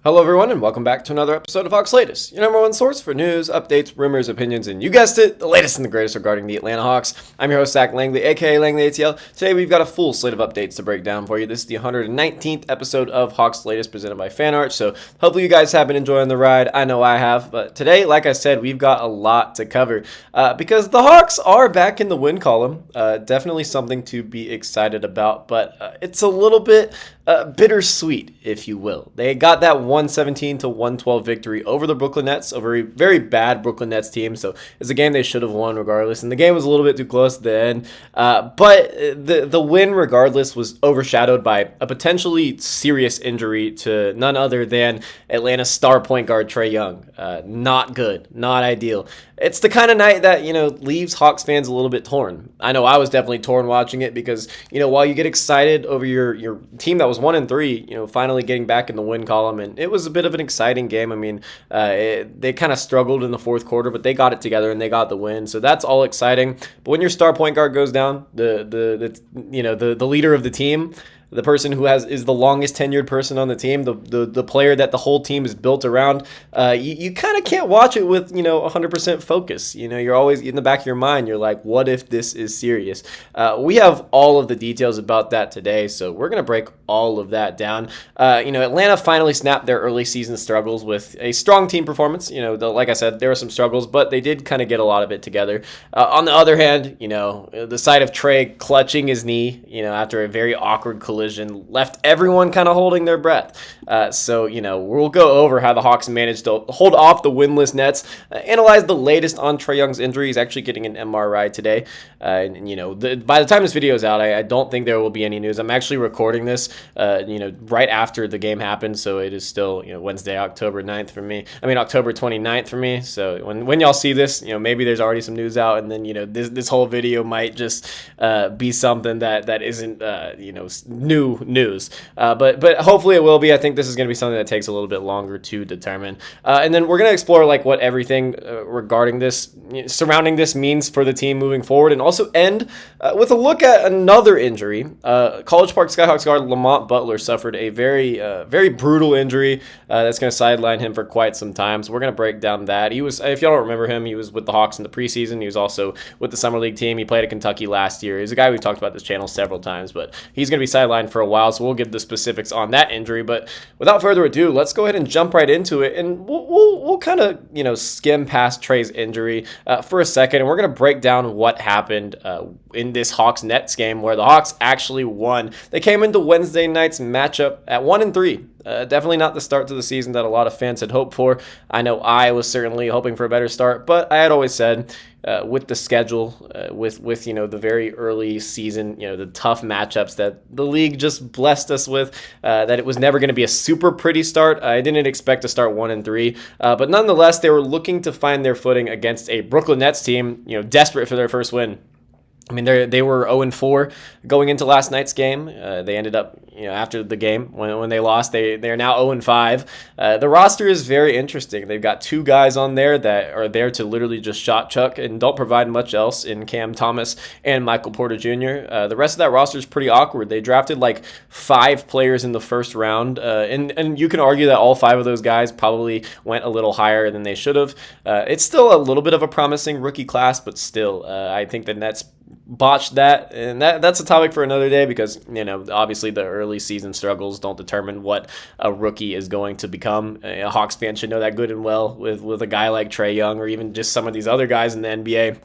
Hello everyone and welcome back to another episode of Hawks Latest, your number one source for news, updates, rumors, opinions, and you guessed it, the latest and the greatest regarding the Atlanta Hawks. I'm your host Zach Langley, aka Langley ATL. Today we've got a full slate of updates to break down for you. This is the 119th episode of Hawks Latest presented by FanArt, so hopefully you guys have been enjoying the ride. I know I have, but today, like I said, we've got a lot to cover because the Hawks are back in the win column. Definitely something to be excited about, but it's a little bit bittersweet, if you will. They got that 117 to 112 victory over the Brooklyn Nets, a very, very bad Brooklyn Nets team. So it's a game they should have won regardless. And the game was a little bit too close at the end. But the win regardless was overshadowed by a potentially serious injury to none other than Atlanta's star point guard Trae Young. Not good, not ideal. It's the kind of night that, leaves Hawks fans a little bit torn. I know I was definitely torn watching it because, while you get excited over your team that was 1-3, finally getting back in the win column, and it was a bit of an exciting game. I mean, they kind of struggled in the fourth quarter, but they got it together and they got the win. So that's all exciting. But when your star point guard goes down, the leader of the team, the person who is the longest tenured person on the team, the player that the whole team is built around, you kind of can't watch it with 100% focus. You're always in the back of your mind. You're like, what if this is serious? We have all of the details about that today, so we're gonna break all of that down. Atlanta finally snapped their early season struggles with a strong team performance. Like I said, there were some struggles, but they did kind of get a lot of it together. On the other hand, the sight of Trae clutching his knee, after a very awkward collision left everyone kind of holding their breath. So we'll go over how the Hawks managed to hold off the winless Nets, analyze the latest on Trae Young's injury. He's actually getting an MRI today. By the time this video is out, I don't think there will be any news. I'm actually recording this, right after the game happened. So it is still, Wednesday, October 9th for me. October 29th for me. So when y'all see this, maybe there's already some news out, and then, this whole video might just be something that isn't, new news, but hopefully it will be. I think this is going to be something that takes a little bit longer to determine, and then we're going to explore what everything regarding this, surrounding this means for the team moving forward, and also end with a look at another injury. College Park Skyhawks guard Lamont Butler suffered a very brutal injury that's going to sideline him for quite some time, so we're going to break down that. He was, if y'all don't remember him, he was with the Hawks in the preseason. He was also with the Summer League team. He played at Kentucky last year. He's a guy we've talked about this channel several times, but he's going to be sidelined for a while, so we'll give the specifics on that injury. But without further ado, let's go ahead and jump right into it, and we'll kind of skim past Trae's injury for a second, and we're going to break down what happened in this Hawks Nets game where the Hawks actually won. They came into Wednesday night's matchup at 1-3. Definitely not the start to the season that a lot of fans had hoped for. I know I was certainly hoping for a better start, but I had always said with the schedule, with the very early season, the tough matchups that the league just blessed us with, that it was never going to be a super pretty start. I didn't expect to start 1-3, but nonetheless, they were looking to find their footing against a Brooklyn Nets team, desperate for their first win. They were 0-4 going into last night's game. They ended up, after the game, when they lost, they are now 0-5. The roster is very interesting. They've got two guys on there that are there to literally just shot chuck and don't provide much else in Cam Thomas and Michael Porter Jr. The rest of that roster is pretty awkward. They drafted 5 players in the first round, and you can argue that all 5 of those guys probably went a little higher than they should have. It's still a little bit of a promising rookie class, but still, I think the Nets botched that, and that's a topic for another day because obviously the early season struggles don't determine what a rookie is going to become. A Hawks fan should know that good and well with a guy like Trae Young or even just some of these other guys in the NBA.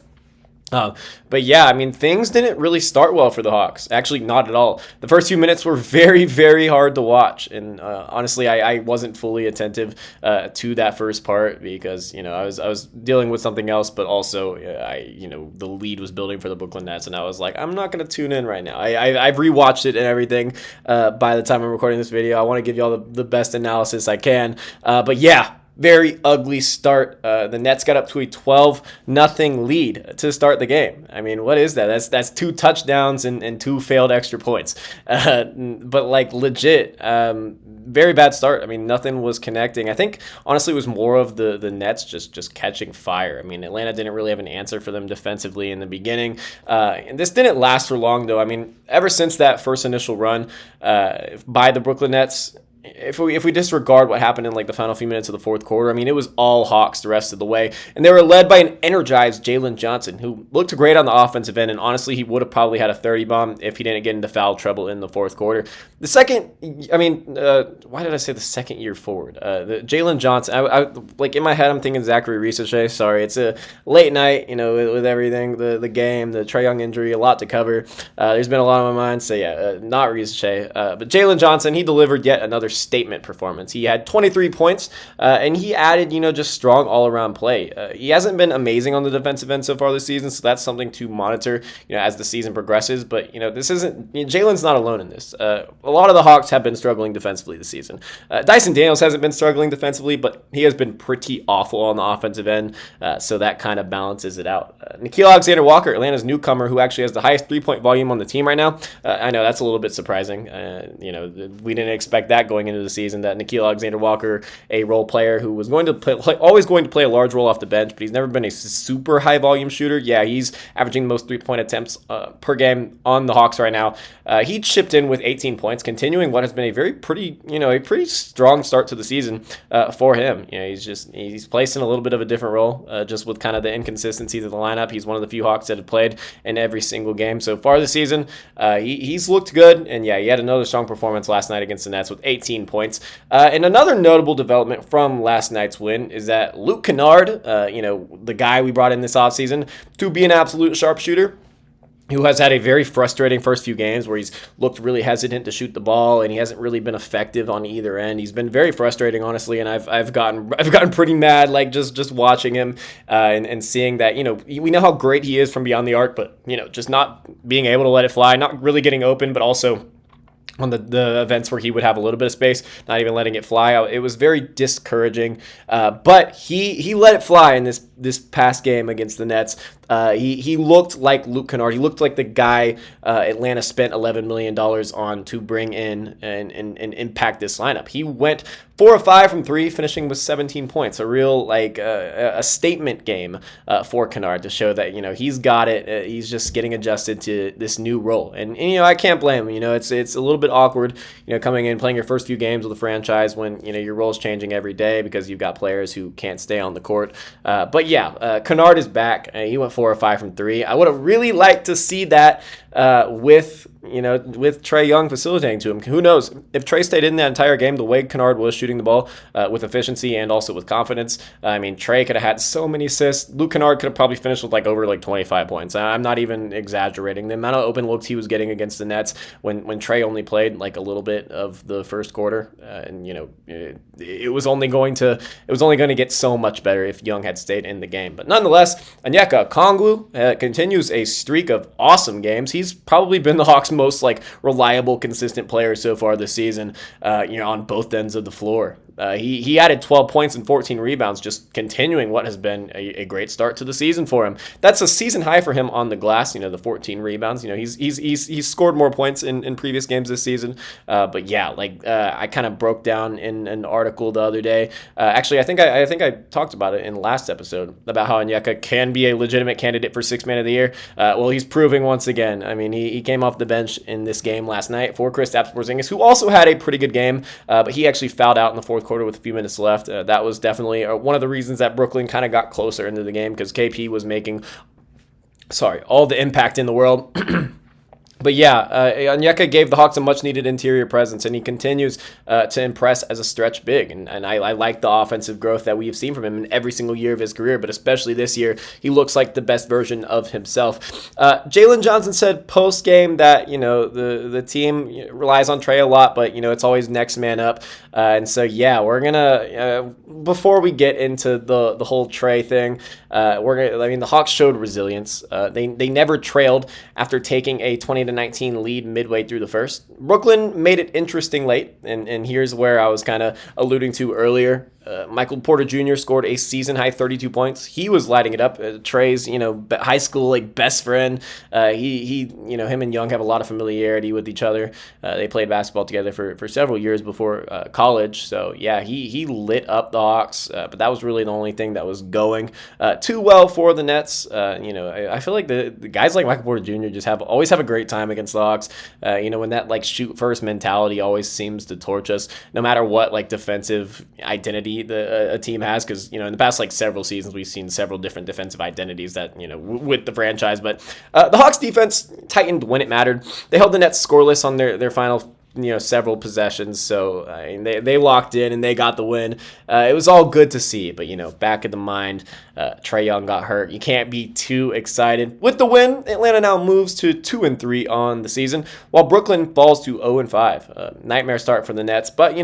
But yeah, things didn't really start well for the Hawks. Actually, not at all. The first few minutes were very, very hard to watch. And honestly, I wasn't fully attentive to that first part because, I was dealing with something else, but also, the lead was building for the Brooklyn Nets. And I was like, I'm not going to tune in right now. I've rewatched it and everything by the time I'm recording this video. I want to give you all the best analysis I can. But yeah. Very ugly start. The Nets got up to a 12-0 lead to start the game. What is that? That's 2 touchdowns and 2 failed extra points. But legit, very bad start. Nothing was connecting. I think honestly it was more of the Nets just catching fire. Atlanta didn't really have an answer for them defensively in the beginning. And this didn't last for long though. Ever since that first initial run by the Brooklyn Nets, if we disregard what happened in like the final few minutes of the fourth quarter, I mean, it was all Hawks the rest of the way, and they were led by an energized Jalen Johnson, who looked great on the offensive end, and honestly, he would have probably had a 30 bomb if he didn't get into foul trouble in the fourth quarter. The second, why did I say the second year forward? The Jalen Johnson, I like in my head, I'm thinking Zachary Risachet. Sorry, it's a late night, with everything, the game, the Trae Young injury, a lot to cover. There's been a lot on my mind, so yeah, not Risachet, but Jalen Johnson, he delivered yet another statement performance. He had 23 points, and he added, just strong all-around play. He hasn't been amazing on the defensive end so far this season, so that's something to monitor, as the season progresses. But this isn't Jalen's not alone in this. A lot of the Hawks have been struggling defensively this season. Dyson Daniels hasn't been struggling defensively, but he has been pretty awful on the offensive end, so that kind of balances it out. Nickeil Alexander-Walker, Atlanta's newcomer, who actually has the highest three-point volume on the team right now. I know that's a little bit surprising. We didn't expect that going into the season, that Nickeil Alexander-Walker, a role player who was going to play, always going to play a large role off the bench, but he's never been a super high volume shooter. Yeah, he's averaging the most 3-point attempts per game on the Hawks right now. He chipped in with 18 points, continuing what has been a pretty strong start to the season for him. He's placed in a little bit of a different role, just with kind of the inconsistencies of the lineup. He's one of the few Hawks that have played in every single game so far this season. He's looked good, and yeah, he had another strong performance last night against the Nets with 18 points. And another notable development from last night's win is that Luke Kennard, the guy we brought in this offseason to be an absolute sharpshooter, who has had a very frustrating first few games where he's looked really hesitant to shoot the ball, and he hasn't really been effective on either end. He's been very frustrating, honestly, and I've gotten pretty mad, like just watching him and seeing that, we know how great he is from beyond the arc, but just not being able to let it fly, not really getting open, but also on the events where he would have a little bit of space, not even letting it fly out. It was very discouraging, but he let it fly in this past game against the Nets. He looked like Luke Kennard. He looked like the guy Atlanta spent $11 million on to bring in and impact this lineup. He went 4 of 5 from 3, finishing with 17 points. A real a statement game for Kennard to show that he's got it. He's just getting adjusted to this new role, and I can't blame him. It's a little bit awkward, coming in playing your first few games with a franchise when your role's changing every day because you've got players who can't stay on the court. But yeah, Kennard is back. He went 4 or 5 from 3. I would have really liked to see that with Trae Young facilitating to him. Who knows if Trae stayed in that entire game the way Kennard was shooting the ball with efficiency and also with confidence. Trae could have had so many assists. Luke Kennard could have probably finished with over 25 points. I'm not even exaggerating. The amount of open looks he was getting against the Nets when Trae only played a little bit of the first quarter, it was only going to get so much better if Young had stayed in the game. But nonetheless, Onyeka Okongwu continues a streak of awesome games. He's probably been the Hawks' most reliable, consistent player so far this season, on both ends of the floor. He added 12 points and 14 rebounds, just continuing what has been a great start to the season for him. That's a season high for him on the glass. The 14 rebounds. He's scored more points in previous games this season. But yeah, I kind of broke down in an article the other day. Actually, I think I talked about it in the last episode about how Onyeka can be a legitimate candidate for Sixth Man of the Year. Well, he's proving once again. He came off the bench in this game last night for Kristaps Porzingis, who also had a pretty good game, but he actually fouled out in the fourth quarter with a few minutes left. That was definitely one of the reasons that Brooklyn kind of got closer into the game, because KP was making all the impact in the world. But yeah, Onyeka gave the Hawks a much-needed interior presence, and he continues to impress as a stretch big. And I like the offensive growth that we've seen from him in every single year of his career, but especially this year, he looks like the best version of himself. Jalen Johnson said post-game that, the team relies on Trae a lot, but, it's always next man up. And so, yeah, we're going to, before we get into the whole Trae thing, the Hawks showed resilience. They never trailed after taking a 20-19 lead midway through the first. Brooklyn made it interesting late, and here's where I was kind of alluding to earlier. Michael Porter Jr. scored a season-high 32 points. He was lighting it up. Trey's, high school, best friend. Him and Young have a lot of familiarity with each other. They played basketball together for several years before college. So, yeah, he lit up the Hawks, but that was really the only thing that was going too well for the Nets. I feel like the guys like Michael Porter Jr. just always have a great time against the Hawks. When that, shoot-first mentality always seems to torch us, no matter what, defensive identity a team has, because in the past several seasons we've seen several different defensive identities that with the franchise, but the Hawks defense tightened when it mattered. They held the Nets scoreless on their final several possessions, so they locked in and they got the win. It was all good to see, but back in the mind, Trae Young got hurt. You can't be too excited. With the win, Atlanta now moves to 2-3 on the season, while Brooklyn falls to 0-5. Nightmare start for the Nets, but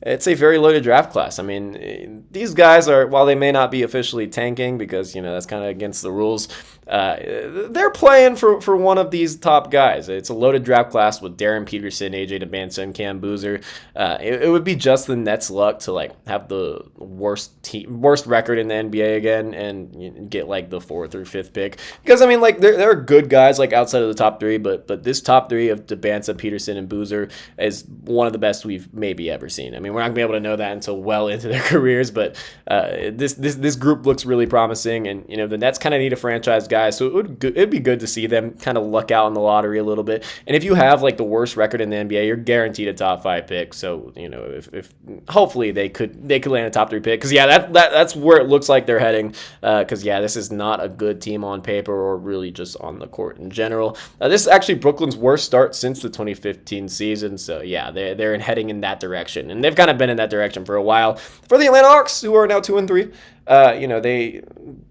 it's a very loaded draft class. I mean, these guys are, while they may not be officially tanking because, that's kind of against the rules, they're playing for one of these top guys. It's a loaded draft class with Darren Peterson, AJ DeBanson, Cam Boozer. It would be just the Nets' luck to have the worst record in the NBA again and get the 4th or 5th pick. Because there are good guys outside of the top 3, but this top 3 of DeBanson, Peterson, and Boozer is one of the best we've maybe ever seen. I mean, we're not gonna be able to know that until well into their careers, but this group looks really promising, and the Nets kind of need a franchise guy. So it'd be good to see them kind of luck out in the lottery a little bit. And if you have the worst record in the NBA, you're guaranteed a top 5 pick. So if hopefully they could land a top 3 pick, because that's where it looks like they're heading. Because this is not a good team on paper or really just on the court in general. This is actually Brooklyn's worst start since the 2015 season. So they're heading in that direction, and they've kind of been in that direction for a while. For the Atlanta Hawks, who are now 2-3.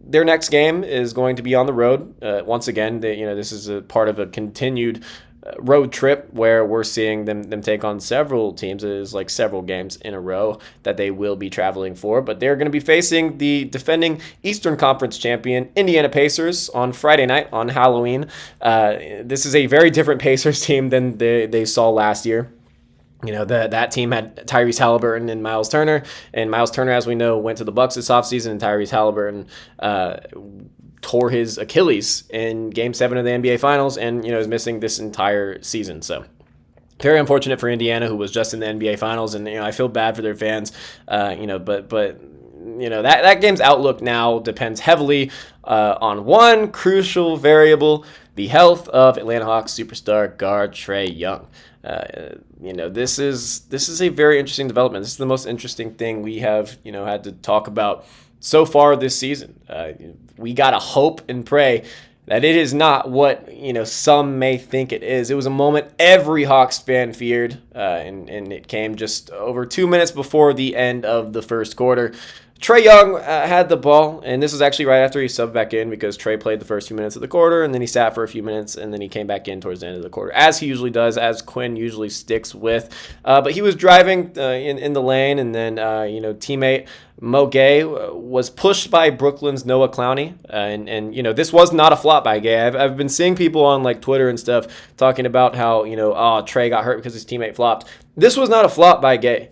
Their next game is going to be on the road. Once again, this is a part of a continued road trip where we're seeing them take on several teams. It is several games in a row that they will be traveling for, but they're going to be facing the defending Eastern Conference champion Indiana Pacers on Friday night on Halloween. This is a very different Pacers team than they saw last year. That team had Tyrese Halliburton and Miles Turner. And Miles Turner, as we know, went to the Bucks this offseason, and Tyrese Halliburton tore his Achilles in Game 7 of the NBA Finals and, is missing this entire season. So very unfortunate for Indiana, who was just in the NBA Finals, and, I feel bad for their fans, but that game's outlook now depends heavily on one crucial variable: the health of Atlanta Hawks superstar guard Trae Young. This is a very interesting development. This is the most interesting thing we have, had to talk about so far this season. We gotta hope and pray that it is not what, some may think it is. It was a moment every Hawks fan feared, and it came just over 2 minutes before the end of the first quarter. Trae Young had the ball, and this was actually right after he subbed back in, because Trae played the first few minutes of the quarter, and then he sat for a few minutes, and then he came back in towards the end of the quarter, as he usually does, as Quinn usually sticks with. But he was driving in the lane, and then teammate Mo Gay was pushed by Brooklyn's Noah Clowney, and this was not a flop by Gay. I've been seeing people on Twitter and stuff talking about how Trae got hurt because his teammate flopped. This was not a flop by Gay.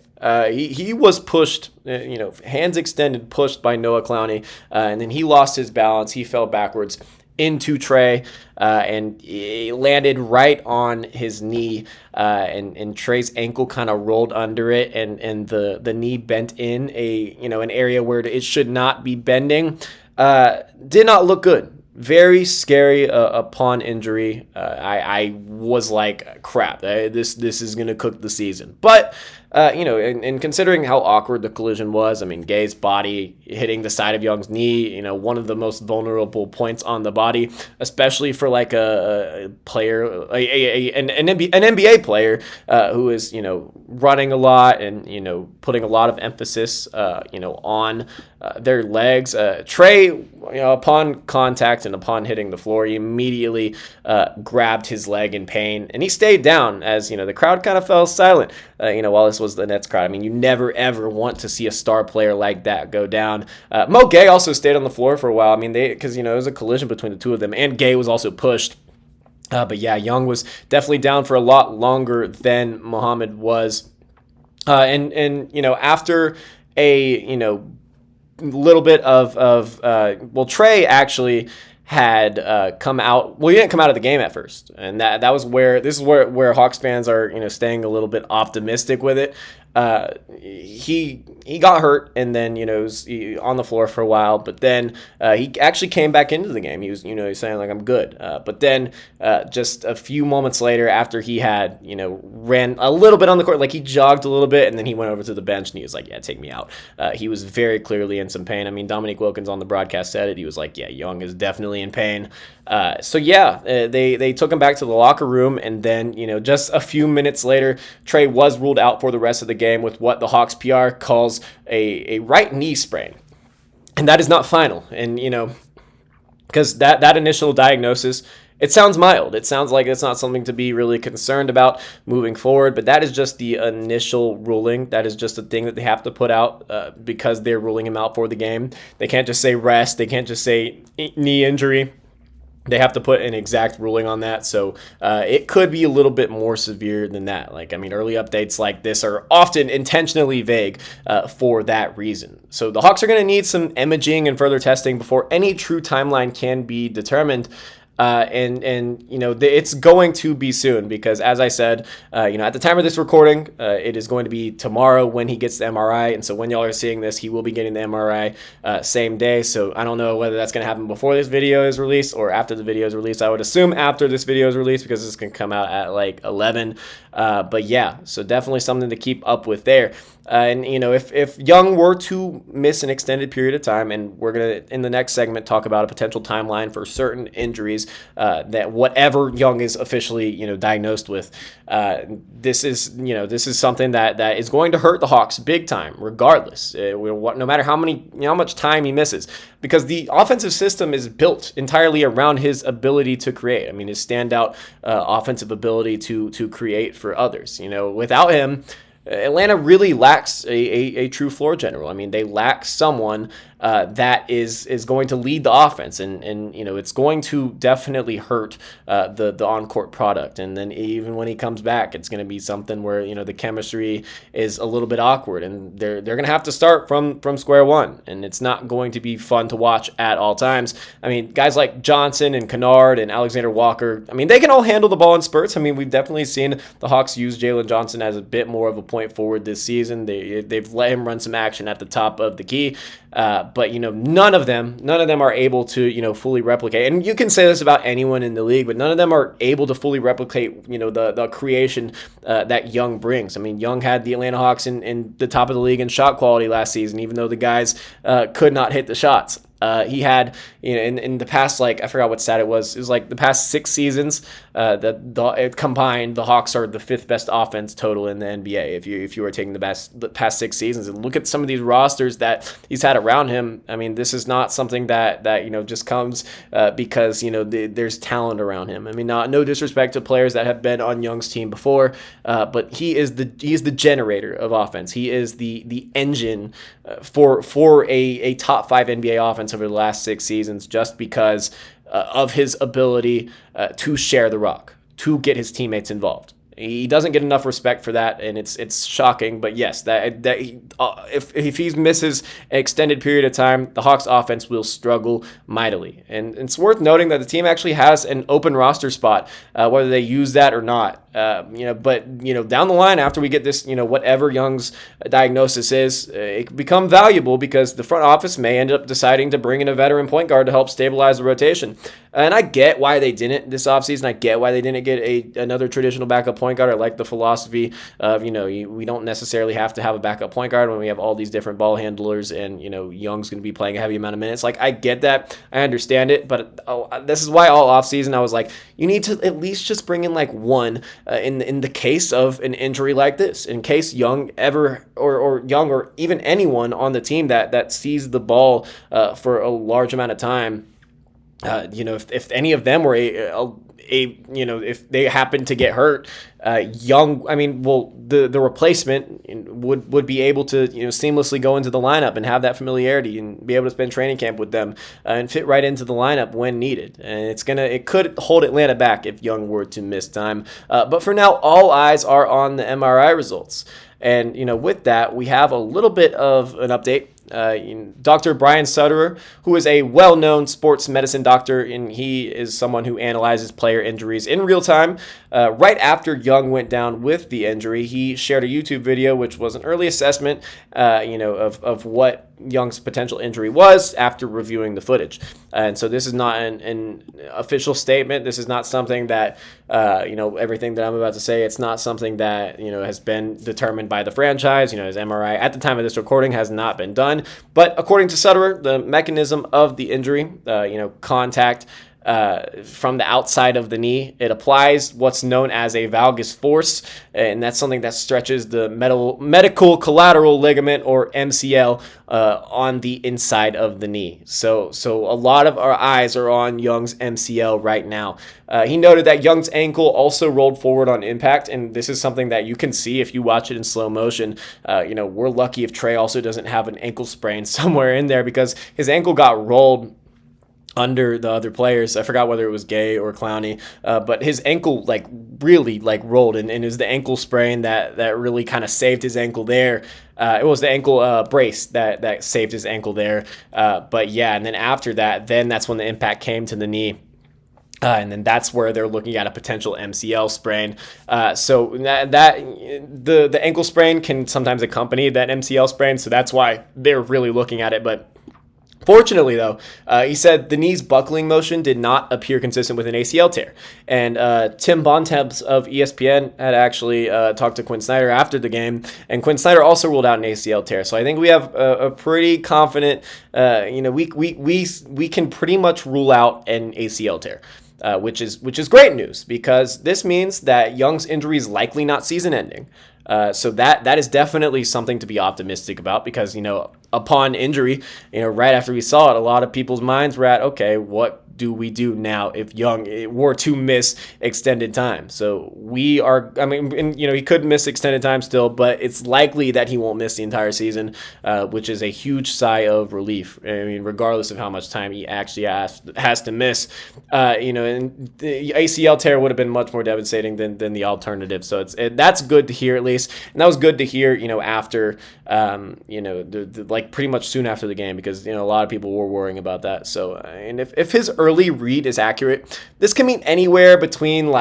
He was pushed, hands extended, pushed by Noah Clowney, and then he lost his balance. He fell backwards into Trae, and he landed right on his knee, and Trae's ankle kind of rolled under it, and the knee bent in an area where it should not be bending. Did not look good. Very scary upon injury. I was like, crap, this is going to cook the season. But, and considering how awkward the collision was, I mean, Gay's body hitting the side of Young's knee, one of the most vulnerable points on the body, especially for a player, an NBA player who is, running a lot and, putting a lot of emphasis, on their legs. Trae, upon contact and upon hitting the floor, he immediately grabbed his leg in pain, and he stayed down as, the crowd kind of fell silent, while this was the Nets crowd. I mean, you never, ever want to see a star player like that go down. Mo Gay also stayed on the floor for a while. I mean, because, it was a collision between the two of them, and Gay was also pushed. But yeah, Young was definitely down for a lot longer than Muhammad was. And after a, little bit of Trey actually had come out. Well, he didn't come out of the game at first, and that was where Hawks fans are staying a little bit optimistic with it. He got hurt, and then was on the floor for a while, but then he actually came back into the game. He was he's saying like, I'm good, but then just a few moments later, after he had ran a little bit on the court, like he jogged a little bit, and then he went over to the bench and he was like, yeah, take me out. He was very clearly in some pain. I mean, Dominique Wilkins on the broadcast said it. He was like, yeah, Young is definitely in pain. They took him back to the locker room, and then just a few minutes later, Trey was ruled out for the rest of the game with what the Hawks PR calls a right knee sprain, and that is not final. And because that initial diagnosis, it sounds mild. It sounds like it's not something to be really concerned about moving forward, but that is just the initial ruling. That is just a thing that they have to put out because they're ruling him out for the game. They can't just say rest. They can't just say knee injury. They have to put an exact ruling on that, so it could be a little bit more severe than that. Early updates like this are often intentionally vague for that reason. So the Hawks are going to need some imaging and further testing before any true timeline can be determined. It's going to be soon because, as I said, at the time of this recording, it is going to be tomorrow when he gets the MRI. And so when y'all are seeing this, he will be getting the MRI same day. So I don't know whether that's going to happen before this video is released or after the video is released. I would assume after this video is released because this can come out at like 11. But yeah, so definitely something to keep up with there. If Young were to miss an extended period of time, and we're going to, in the next segment, talk about a potential timeline for certain injuries that whatever Young is officially, diagnosed with, this is something that is going to hurt the Hawks big time, regardless, no matter how much time he misses, because the offensive system is built entirely around his ability to create. I mean, his standout offensive ability to create for others. Without him, Atlanta really lacks a true floor general. I mean, they lack someone that is going to lead the offense, and it's going to definitely hurt the on-court product. And then even when he comes back, it's going to be something where the chemistry is a little bit awkward, and they're going to have to start from square one, and it's not going to be fun to watch at all times. I mean, guys like Johnson and Kennard and Alexander Walker, I mean, they can all handle the ball in spurts. I mean, we've definitely seen the Hawks use Jalen Johnson as a bit more of a point forward this season. They've let him run some action at the top of the key. But none of them are able to fully replicate. And you can say this about anyone in the league, but none of them are able to fully replicate the creation that Young brings. I mean, Young had the Atlanta Hawks in the top of the league in shot quality last season, even though the guys could not hit the shots. He had, in the past, like, I forgot what stat it was. It was like the past 6 seasons combined, the Hawks are the 5th best offense total in the NBA. If you were taking the past 6 seasons and look at some of these rosters that he's had around him, I mean, this is not something that just comes because there's talent around him. I mean, no disrespect to players that have been on Young's team before, but he is the generator of offense. He is the engine for a top 5 NBA offense over the last 6 seasons, just because of his ability to share the rock, to get his teammates involved. He doesn't get enough respect for that, and it's shocking. But yes, if he misses an extended period of time, the Hawks offense will struggle mightily. And it's worth noting that the team actually has an open roster spot, whether they use that or not. But down the line, after we get this, whatever Young's diagnosis is, it can become valuable because the front office may end up deciding to bring in a veteran point guard to help stabilize the rotation. And I get why they didn't this offseason. I get why they didn't get another traditional backup point guard. I like the philosophy of, we don't necessarily have to have a backup point guard when we have all these different ball handlers, and, Young's going to be playing a heavy amount of minutes. Like, I get that. I understand it. But this is why all offseason I was like, you need to at least just bring in like one in the case of an injury like this, in case Young or Young or even anyone on the team that sees the ball for a large amount of time. If any of them were if they happen to get hurt, Young, the replacement would be able to seamlessly go into the lineup and have that familiarity and be able to spend training camp with them and fit right into the lineup when needed. And it could hold Atlanta back if Young were to miss time. But for now, all eyes are on the MRI results. And, with that, we have a little bit of an update. Dr. Brian Sutterer, who is a well-known sports medicine doctor, and he is someone who analyzes player injuries in real time. Right after Young went down with the injury, he shared a YouTube video, which was an early assessment, of what Young's potential injury was after reviewing the footage. And so this is not an official statement. This is not something that, everything that I'm about to say, it's not something that, has been determined by the franchise. His MRI at the time of this recording has not been done. But according to Sutterer, the mechanism of the injury, contact from the outside of the knee, it applies what's known as a valgus force, and that's something that stretches the medial collateral ligament, or MCL, on the inside of the knee. So a lot of our eyes are on Young's MCL right now. He noted that Young's ankle also rolled forward on impact, and this is something that you can see if you watch it in slow motion. We're lucky if Trey also doesn't have an ankle sprain somewhere in there, because his ankle got rolled under the other players. I forgot whether it was Gay or Clowney, but his ankle really rolled, and it was the ankle sprain that really kind of saved his ankle there. It was the ankle brace that saved his ankle there. But yeah, and then after that, that's when the impact came to the knee. And then that's where they're looking at a potential MCL sprain. So that the ankle sprain can sometimes accompany that MCL sprain, so that's why they're really looking at it. But fortunately, though, he said the knee's buckling motion did not appear consistent with an ACL tear. And Tim Bontemps of ESPN had actually talked to Quinn Snyder after the game, and Quinn Snyder also ruled out an ACL tear. So I think we have a pretty confident, we can pretty much rule out an ACL tear. Which is great news, because this means that Young's injury is likely not season-ending. So that is definitely something to be optimistic about, because upon injury, right after we saw it, a lot of people's minds were at, okay, what do we do now if Young were to miss extended time? So he could miss extended time still, but it's likely that he won't miss the entire season, which is a huge sigh of relief. Regardless of how much time he actually has to miss, and the ACL tear would have been much more devastating than the alternative. So that's good to hear, at least, and that was good to hear, after, pretty much soon after the game, because a lot of people were worrying about that. So, and if his early read is accurate, this can mean anywhere between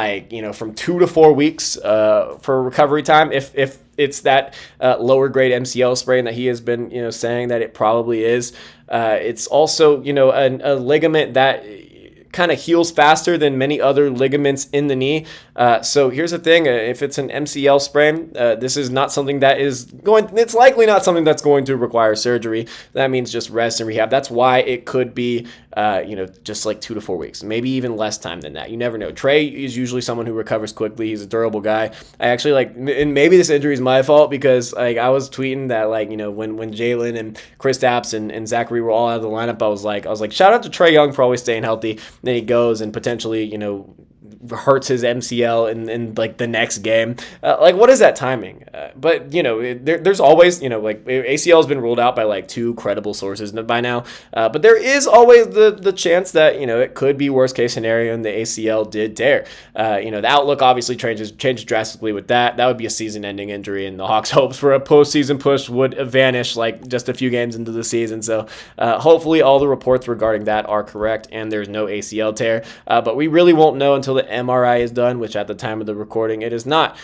from 2 to 4 weeks for recovery time. If it's that lower grade MCL sprain that he has been saying that it probably is. It's also a ligament that kind of heals faster than many other ligaments in the knee. So here's the thing: if it's an MCL sprain, this is not something that it's likely not something that's going to require surgery. That means just rest and rehab. That's why it could be, just 2 to 4 weeks, maybe even less time than that. You never know. Trey is usually someone who recovers quickly. He's a durable guy. I actually and maybe this injury is my fault, because I was tweeting that when Jalen and Kristaps and Zachary were all out of the lineup, I was like, shout out to Trey Young for always staying healthy. Then he goes and potentially, hurts his MCL in the next game. What is that timing? But there's always ACL has been ruled out by 2 credible sources by now. But there is always the chance that it could be worst case scenario and the ACL did tear. The outlook obviously changes drastically with that. That would be a season-ending injury, and the Hawks' hopes for a postseason push would vanish just a few games into the season. So hopefully all the reports regarding that are correct and there's no ACL tear. But we really won't know until the MRI is done, which at the time of the recording it is not.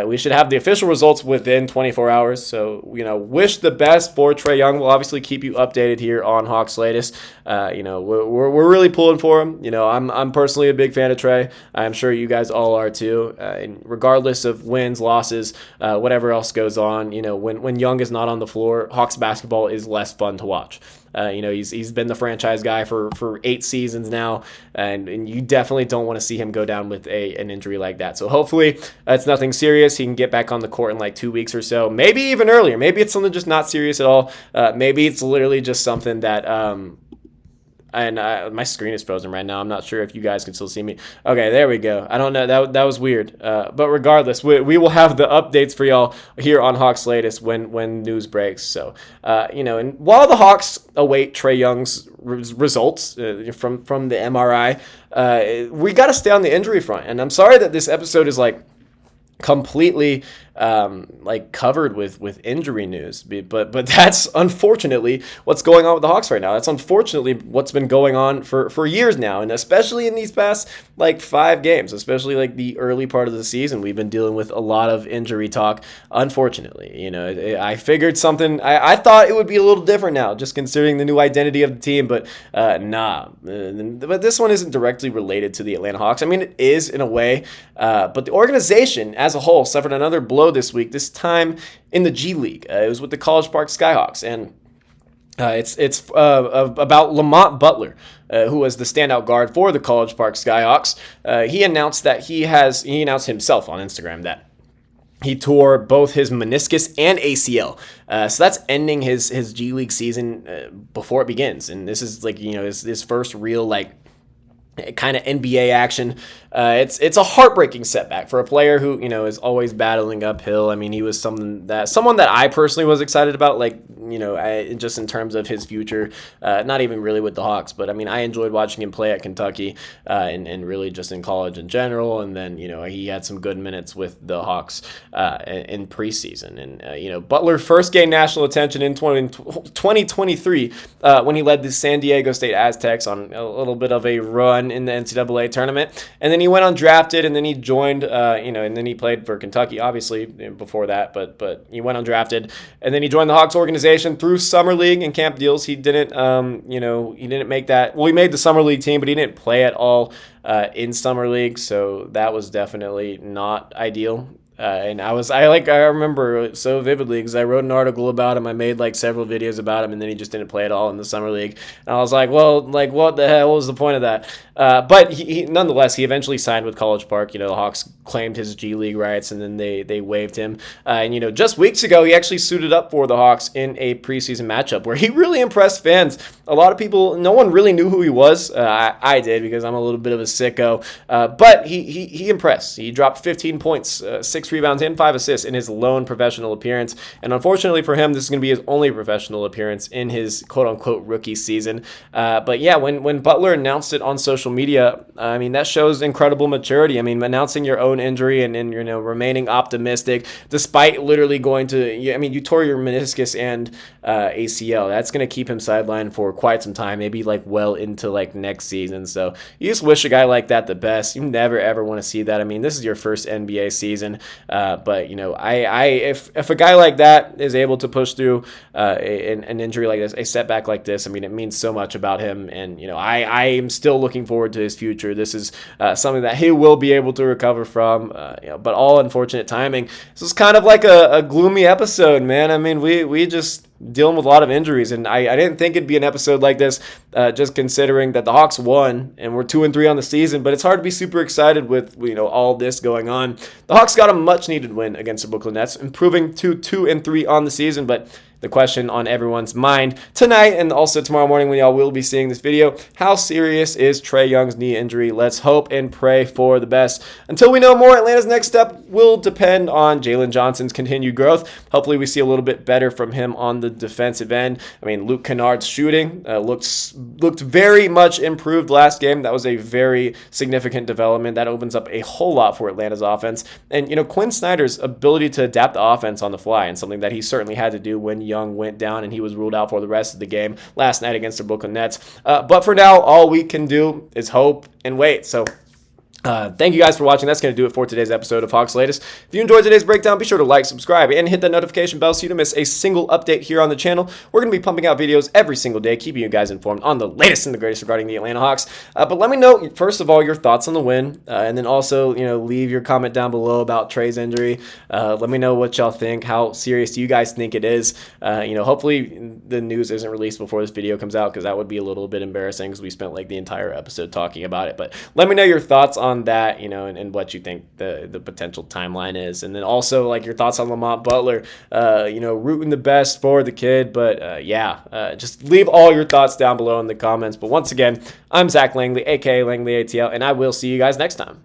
We should have the official results within 24 hours. So wish the best for Trey Young. We'll obviously keep you updated here on Hawks Latest. We're really pulling for him. I'm personally a big fan of Trey. I'm sure you guys all are too. And regardless of wins, losses, whatever else goes on, when Young is not on the floor, Hawks basketball is less fun to watch. He's been the franchise guy for 8 seasons now, and you definitely don't want to see him go down with an injury like that. So hopefully it's nothing serious. He can get back on the court in 2 weeks or so, maybe even earlier. Maybe it's something just not serious at all. Maybe it's literally just something that my screen is frozen right now. I'm not sure if you guys can still see me. Okay, there we go. I don't know. That was weird. But regardless, we will have the updates for y'all here on Hawks Latest when news breaks. So, and while the Hawks await Trey Young's results from the MRI, we got to stay on the injury front. And I'm sorry that this episode is completely like covered with injury news. But that's unfortunately what's going on with the Hawks right now. That's unfortunately what's been going on for years now, and especially in these past like 5 games, especially like the early part of the season, we've been dealing with a lot of injury talk. Unfortunately, I figured something. I thought it would be a little different now, just considering the new identity of the team. But nah. But this one isn't directly related to the Atlanta Hawks. I mean, it is in a way, but the organization as a whole suffered another blow this week. This time in the G League, it was with the College Park Skyhawks, and it's about Lamont Butler, who was the standout guard for the College Park Skyhawks. He announced himself on Instagram that he tore both his meniscus and ACL. So that's ending his G League season before it begins. And this is like, his first real like kind of NBA action. It's a heartbreaking setback for a player who is always battling uphill. I mean, he was someone that I personally was excited about, like just in terms of his future. Not even really with the Hawks, but I mean, I enjoyed watching him play at Kentucky, and really just in college in general. And then he had some good minutes with the Hawks in preseason. And Butler first gained national attention in 2023 when he led the San Diego State Aztecs on a little bit of a run in the NCAA tournament, and then he went undrafted, and then he joined, and then he played for Kentucky, obviously before that, but he went undrafted, and then he joined the Hawks organization through summer league and camp deals. He didn't, he didn't make that. Well, he made the summer league team, but he didn't play at all in summer league, so that was definitely not ideal. And I remember so vividly because I wrote an article about him. I made like several videos about him, and then he just didn't play at all in the summer league. And I was like, well, like what the hell was the point of that? But he nonetheless, he eventually signed with College Park. The Hawks claimed his G League rights, and then they waived him. And just weeks ago, he actually suited up for the Hawks in a preseason matchup where he really impressed fans. A lot of people, no one really knew who he was. I did because I'm a little bit of a sicko. But he impressed. He dropped 15 points, 6 rebounds, and 5 assists in his lone professional appearance. And unfortunately for him, this is going to be his only professional appearance in his quote-unquote rookie season. But yeah, when Butler announced it on social media, I mean, that shows incredible maturity. I mean, announcing your own injury and remaining optimistic despite literally going to, you tore your meniscus and ACL. That's going to keep him sidelined for quite some time, maybe like well into like next season. So you just wish a guy like that the best. You never ever want to see that. I mean, this is your first NBA season. But if a guy like that is able to push through an injury like this, a setback like this, I mean, it means so much about him. And I am still looking forward to his future. This is something that he will be able to recover from. But all unfortunate timing. This is kind of like a gloomy episode, man. I mean, we just dealing with a lot of injuries, and I didn't think it'd be an episode like this, just considering that the Hawks won and we're 2-3 on the season. But it's hard to be super excited with all this going on. The Hawks got a much needed win against the Brooklyn Nets, improving to 2-3 on the season. But the question on everyone's mind tonight and also tomorrow morning when y'all will be seeing this video, how serious is Trae Young's knee injury? Let's hope and pray for the best. Until we know more, Atlanta's next step will depend on Jalen Johnson's continued growth. Hopefully we see a little bit better from him on the defensive end. I mean, Luke Kennard's shooting looked very much improved last game. That was a very significant development. That opens up a whole lot for Atlanta's offense. And, Quinn Snyder's ability to adapt the offense on the fly, and something that he certainly had to do when Young went down and he was ruled out for the rest of the game last night against the Brooklyn Nets. But for now, all we can do is hope and wait. So thank you guys for watching. That's going to do it for today's episode of Hawks Latest. If you enjoyed today's breakdown, be sure to like, subscribe, and hit that notification bell so you don't miss a single update here on the channel. We're going to be pumping out videos every single day, keeping you guys informed on the latest and the greatest regarding the Atlanta Hawks. But let me know, first of all, your thoughts on the win, and then also, leave your comment down below about Trae's injury. Let me know what y'all think. How serious do you guys think it is? Hopefully the news isn't released before this video comes out, because that would be a little bit embarrassing because we spent like the entire episode talking about it. But let me know your thoughts on that, and what you think the potential timeline is. And then also like your thoughts on Lamont Butler, rooting the best for the kid. But just leave all your thoughts down below in the comments. But once again, I'm Zach Langley, aka Langley ATL, and I will see you guys next time.